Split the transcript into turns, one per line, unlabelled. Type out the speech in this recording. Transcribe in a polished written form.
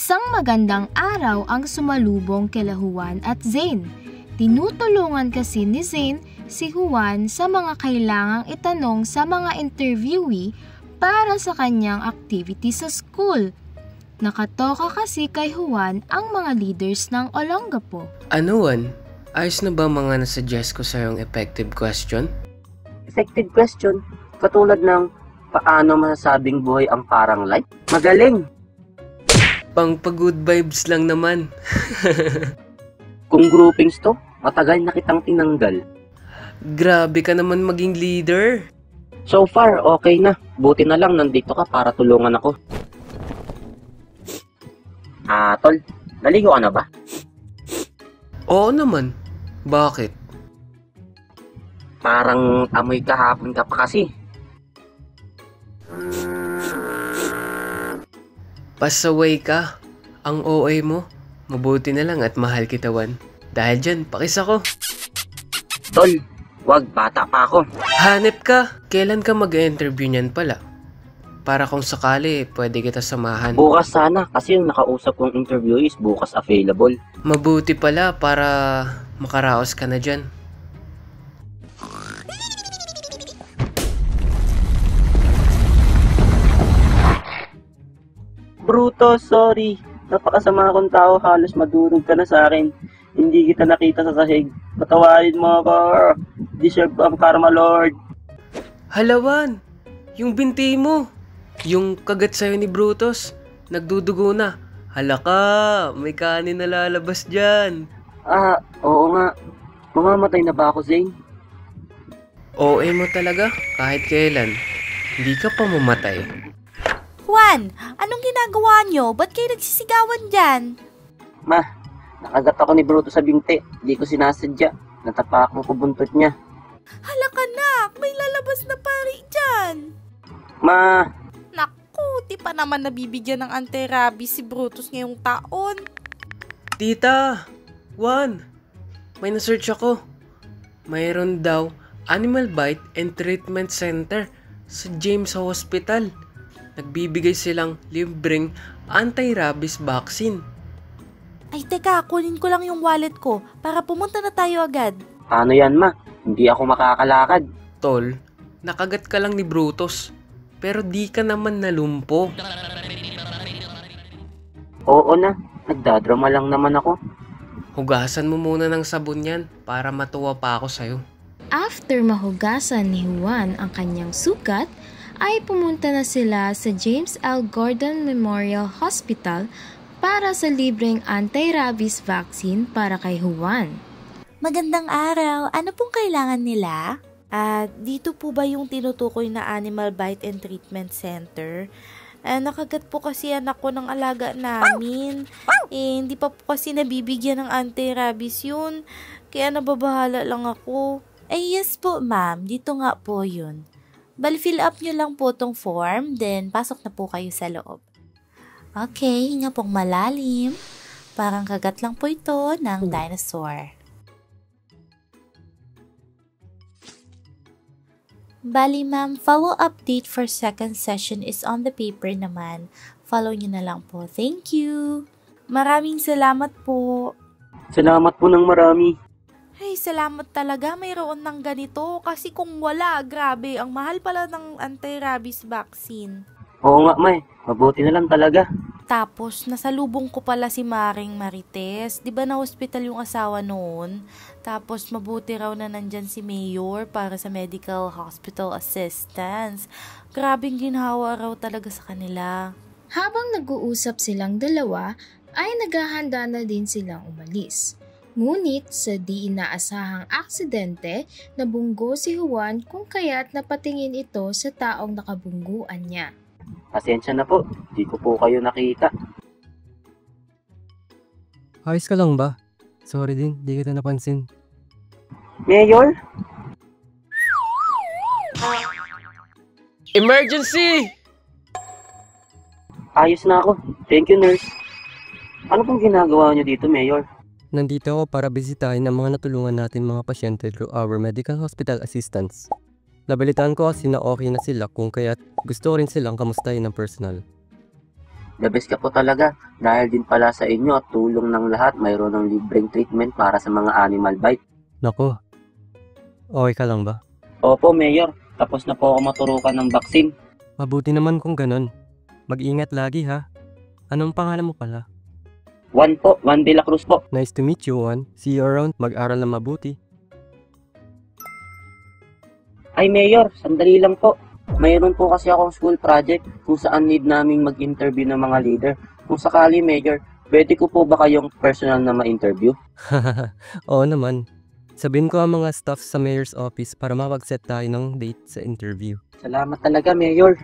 Isang magandang araw ang sumalubong kila Juan at Zane. Tinutulungan kasi ni Zane si Juan sa mga kailangang itanong sa mga interviewee para sa kanyang activity sa school. Nakatoka kasi kay Juan ang mga leaders ng Olongapo.
Ano, Juan? Ayos na ba mga nasuggest ko sa yung effective question?
Effective question? Katulad ng paano masasabing buhay ang parang light? Magaling!
Pang pag-good vibes lang naman.
Kung groupings to, matagal na kitang tinanggal.
Grabe ka naman maging leader.
So far, okay na. Buti na lang nandito ka para tulungan ako. Tol, naligo ka na ba?
Oo naman. Bakit?
Parang amoy kahapon ka pa kasi.
Pasaway ka. Ang OA mo. Mabuti na lang at mahal kita, Juan. Dahil dyan, pakis ako.
Tol, wag, bata pa ako.
Hanep ka. Kailan ka mag-interview niyan pala? Para kung sakali, pwede kita samahan.
Bukas sana, kasi yung nakausap kong interview is bukas available.
Mabuti pala para makaraos ka na dyan.
Bruto, sorry. Napakasama akong tao, halos madurog ka na sa akin. Hindi kita nakita sa sahig. Patawarin mo ako. Deserve ang karma, Lord.
Halawan, yung binti mo. Yung kagat sa'yo ni Brutus, nagdudugo na. Hala ka, may kanin na lalabas dyan.
Oo nga. Mamamatay na ba ako, Zane?
OA mo talaga, kahit kailan. Hindi ka pa mamatay.
Juan, anong ginagawa nyo? Ba't kayo nagsisigawan dyan?
Ma, nakagat ako ni Brutus sa binti. Hindi ko sinasadya. Natapak mo ko buntot niya.
Hala ka na, may lalabas na pari dyan.
Ma!
Naku, di pa naman nabibigyan ng anti-rabies si Brutus ngayong taon.
Tita, Juan, may na-search ako. Mayroon daw Animal Bite and Treatment Center sa James Hospital. Nagbibigay silang libreng anti-rabies vaccine.
Ay teka, kunin ko lang yung wallet ko para pumunta na tayo agad.
Paano yan, ma? Hindi ako makakalakad.
Tol, nakagat ka lang ni Brutus. Pero di ka naman nalumpo.
Oo na, nagdadrama lang naman ako.
Hugasan mo muna ng sabon yan para matuwa pa ako sa'yo.
After mahugasan ni Juan ang kanyang sugat, ay pumunta na sila sa James L. Gordon Memorial Hospital para sa libreng anti-rabies vaccine para kay Juan.
Magandang araw, ano pong kailangan nila? Dito po ba yung tinutukoy na Animal Bite and Treatment Center? Nakagat po kasi anak ko ng alaga namin. Hindi pa po kasi nabibigyan ng anti-rabies yun. Kaya nababahala lang ako. Yes po ma'am, dito nga po yun. Bali, fill up nyo lang po tong form, then pasok na po kayo sa loob. Okay, hinga pong malalim. Parang kagat lang po ito ng dinosaur. Bali ma'am, follow-up date for second session is on the paper naman. Follow nyo na lang po. Thank you! Maraming salamat po.
Salamat po ng marami.
Ay, salamat talaga mayroon ng ganito kasi kung wala, grabe, ang mahal pala ng anti-rabies vaccine.
Oo nga, May. Mabuti na lang talaga.
Tapos, nasalubong ko pala si Maring Marites. Di ba na hospital yung asawa noon? Tapos, mabuti raw na nandyan si Mayor para sa medical hospital assistance. Grabing ginhawa raw talaga sa kanila.
Habang nag-uusap silang dalawa, ay naghahanda na din silang umalis. Ngunit sa di inaasahang aksidente, nabunggo si Juan kung kaya't napatingin ito sa taong nakabungguan niya.
Pasensya na po, di ko po kayo nakita.
Ayos ka lang ba? Sorry din, di kita napansin.
Mayor?
Emergency!
Ayos na ako. Thank you, nurse. Ano pong ginagawa niyo dito, Mayor?
Nandito ako para bisitahin ang mga natulungan natin mga pasyente through our medical hospital assistance. Nabalitaan ko kasi na okay na sila kung kaya't gusto ko rin silang kamustahin ng personal.
The best ka po talaga. Dahil din pala sa inyo at tulong ng lahat, mayroon ng libreng treatment para sa mga animal bite.
Nako, okay ka lang ba?
Opo, Mayor. Tapos na po ako maturukan ng vaccine.
Mabuti naman kung ganon. Mag-ingat lagi ha. Anong pangalan mo pala?
Juan po, Juan de la Cruz po.
Nice to meet you, Juan. See you around. Mag-aral na mabuti.
Ay, Mayor, sandali lang po. Mayroon po kasi akong school project kung saan need naming mag-interview ng mga leader. Kung sakali, Mayor, pwede ko po ba kayong personal na ma-interview?
Oo naman. Sabihin ko ang mga staff sa mayor's office para mapag-set tayo ng date sa interview.
Salamat talaga, Mayor.